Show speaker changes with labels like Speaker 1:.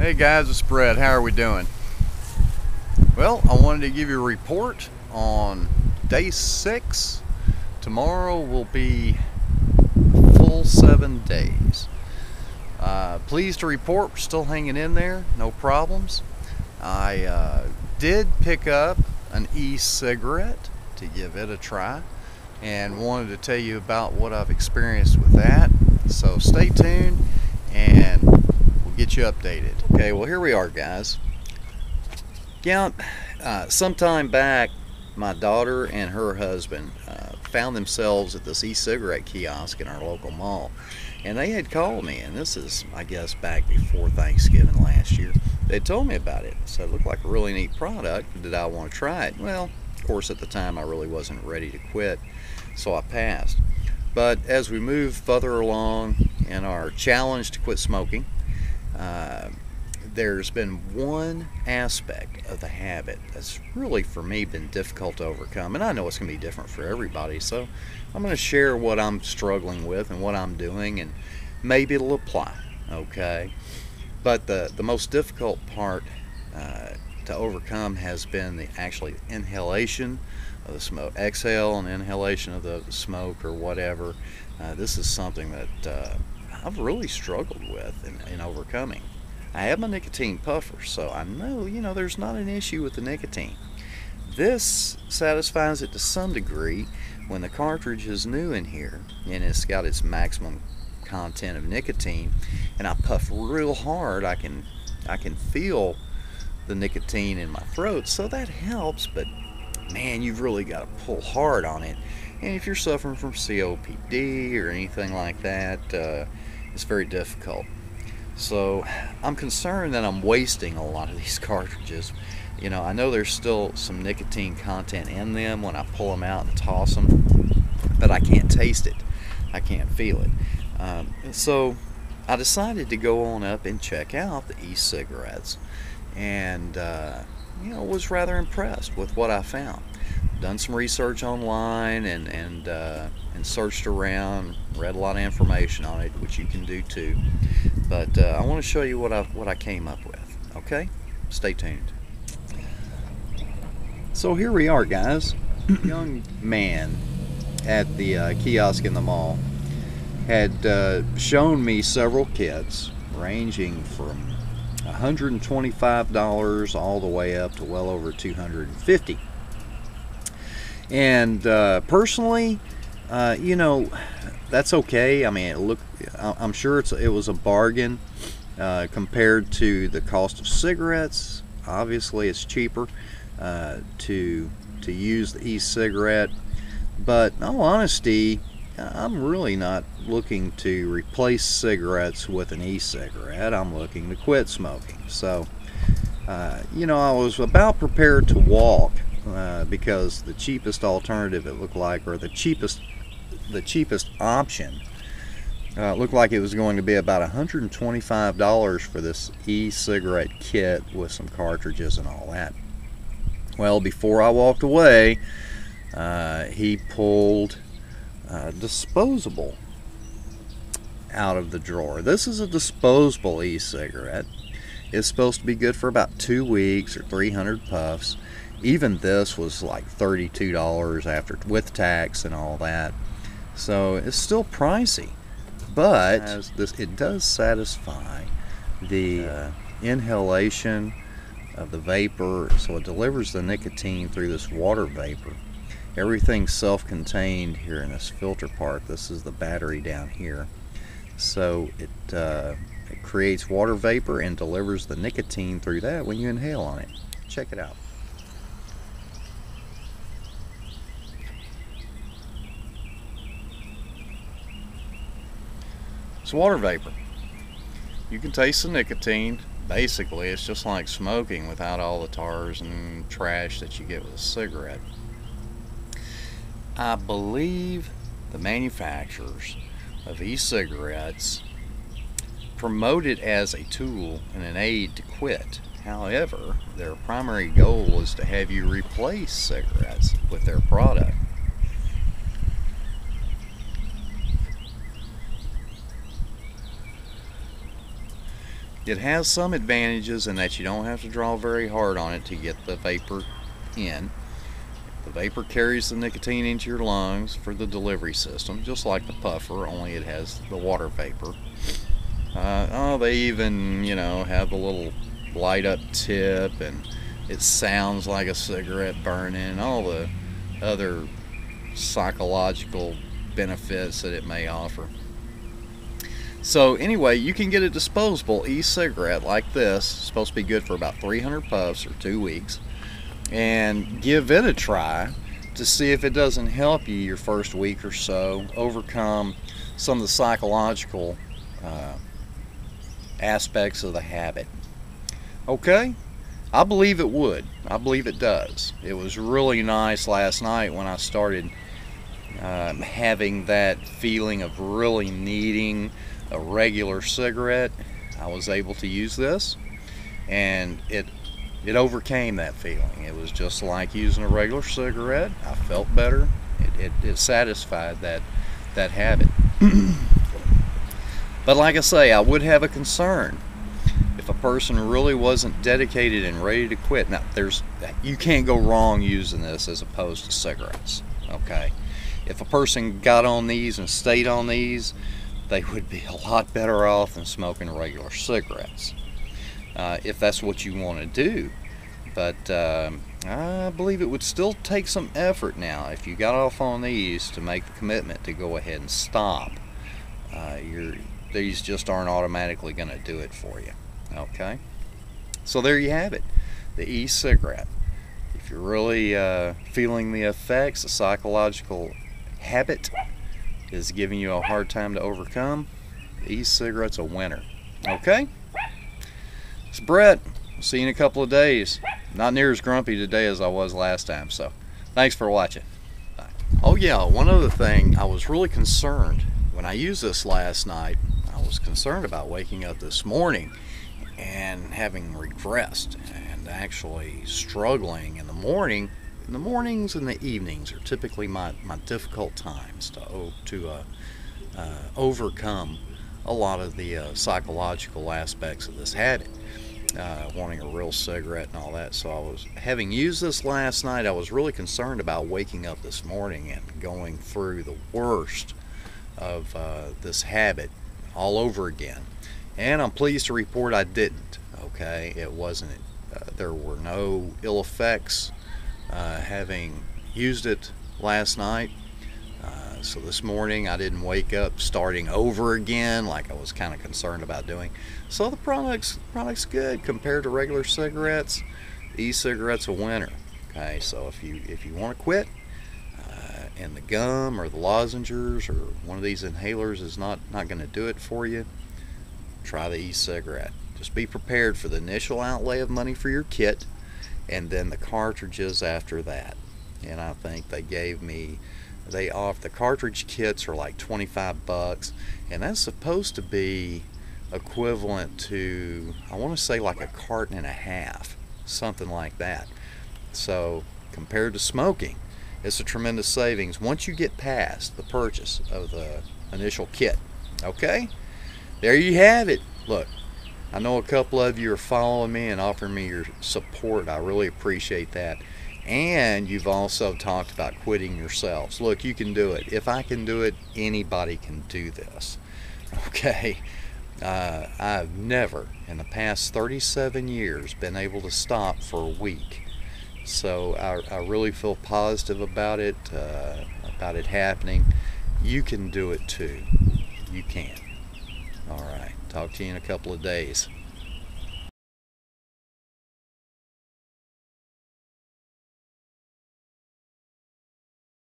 Speaker 1: Hey guys, it's Brett. How are we doing? Well, I wanted to give you a report on day 6. Tomorrow will be full 7 days. Pleased to report we're still hanging in there, no problems. I did pick up an e-cigarette to give it a try and wanted to tell you about what I've experienced with that. So stay tuned and we'll get you updated. Okay, well here we are, guys. Yeah, sometime back my daughter and her husband found themselves at this e-cigarette kiosk in our local mall, and they had called me, and this is, I guess, back before Thanksgiving last year. They told me about it, so it looked like a really neat product. Did I want to try it? Well, of course at the time I really wasn't ready to quit, so I passed. But as we move further along in our challenge to quit smoking, there's been one aspect of the habit that's really, for me, been difficult to overcome, and I know it's going to be different for everybody, so I'm going to share what I'm struggling with and what I'm doing, and maybe it'll apply, okay? But the most difficult part to overcome has been the actually inhalation of the smoke, exhale and inhalation of the smoke or whatever. This is something that I've really struggled with in overcoming. I have my nicotine puffer, so I know, there's not an issue with the nicotine. This satisfies it to some degree when the cartridge is new in here and it's got its maximum content of nicotine, and I puff real hard. I can feel the nicotine in my throat, so that helps, but man, you've really got to pull hard on it. And if you're suffering from COPD or anything like that, it's very difficult. So I'm concerned that I'm wasting a lot of these cartridges. I know there's still some nicotine content in them when I pull them out and toss them, but I can't taste it. I can't feel it. So I decided to go on up and check out the e-cigarettes, and was rather impressed with what I found. Done some research online and searched around, read a lot of information on it, which you can do too. But I want to show you what I came up with. Okay, stay tuned. So here we are, guys. A young man at the kiosk in the mall had shown me several kits ranging from $125 all the way up to well over $250. And personally, that's okay. I mean, I'm sure it was a bargain compared to the cost of cigarettes. Obviously, it's cheaper to use the e-cigarette. But in all honesty, I'm really not looking to replace cigarettes with an e-cigarette. I'm looking to quit smoking. So, I was about prepared to walk because the cheapest alternative, it looked like, or the cheapest option looked like it was going to be about $125 for this e-cigarette kit with some cartridges and all that. Well, before I walked away, he pulled disposable out of the drawer. This is a disposable e-cigarette. It's supposed to be good for about 2 weeks or 300 puffs. Even this was like $32 with tax and all that. So it's still pricey, but it does satisfy the inhalation of the vapor, so it delivers the nicotine through this water vapor. Everything's self-contained here in this filter part. This is the battery down here. So it creates water vapor and delivers the nicotine through that when you inhale on it. Check it out. It's water vapor. You can taste the nicotine. Basically, it's just like smoking without all the tars and trash that you get with a cigarette. I believe the manufacturers of e-cigarettes promote it as a tool and an aid to quit. However, their primary goal is to have you replace cigarettes with their product. It has some advantages in that you don't have to draw very hard on it to get the vapor in. The vapor carries the nicotine into your lungs for the delivery system, just like the puffer, only it has the water vapor. They even, have the little light up tip, and it sounds like a cigarette burning, all the other psychological benefits that it may offer. So anyway, you can get a disposable e-cigarette like this. It's supposed to be good for about 300 puffs or 2 weeks, and give it a try to see if it doesn't help you your first week or so overcome some of the psychological aspects of the habit. Okay? I believe it would. I believe it does. It was really nice last night when I started having that feeling of really needing a regular cigarette. I was able to use this, and it overcame that feeling. It was just like using a regular cigarette. I felt better. It satisfied that habit. But like I say, I would have a concern if a person really wasn't dedicated and ready to quit. Now, you can't go wrong using this as opposed to cigarettes. Okay, if a person got on these and stayed on these, they would be a lot better off than smoking regular cigarettes, if that's what you want to do. But I believe it would still take some effort now if you got off on these to make the commitment to go ahead and stop. These just aren't automatically going to do it for you. Okay, so there you have it, the e-cigarette. If you're really feeling the effects, the psychological habit is giving you a hard time to overcome, the e-cigarette's a winner. Okay, it's Brett. I'll see you in a couple of days. Not near as grumpy today as I was last time, so thanks for watching. Bye. Oh yeah, one other thing, I was really concerned when I used this last night. I was concerned about waking up this morning and having regressed and actually struggling in the morning. In the mornings and the evenings are typically my difficult times to overcome a lot of the psychological aspects of this habit, wanting a real cigarette and all that. So I was, having used this last night, I was really concerned about waking up this morning and going through the worst of this habit all over again. And I'm pleased to report I didn't. Okay, it wasn't. There were no ill effects having used it last night. So this morning I didn't wake up starting over again like I was kind of concerned about doing. So the product's good compared to regular cigarettes. E-cigarette's a winner. Okay, so if you want to quit, and the gum or the lozenges or one of these inhalers is not going to do it for you, try the e-cigarette. Just be prepared for the initial outlay of money for your kit, and then the cartridges after that. And I think they gave me, the cartridge kits are like 25 bucks, and that's supposed to be equivalent to, I want to say, like a carton and a half, something like that. So compared to smoking, it's a tremendous savings once you get past the purchase of the initial kit. Okay, there you have it. Look, I know a couple of you are following me and offering me your support. I really appreciate that. And you've also talked about quitting yourselves. Look, you can do it. If I can do it, anybody can do this. Okay, I've never in the past 37 years been able to stop for a week. So I really feel positive about it happening. You can do it too. You can. All right. Talk to you in a couple of days.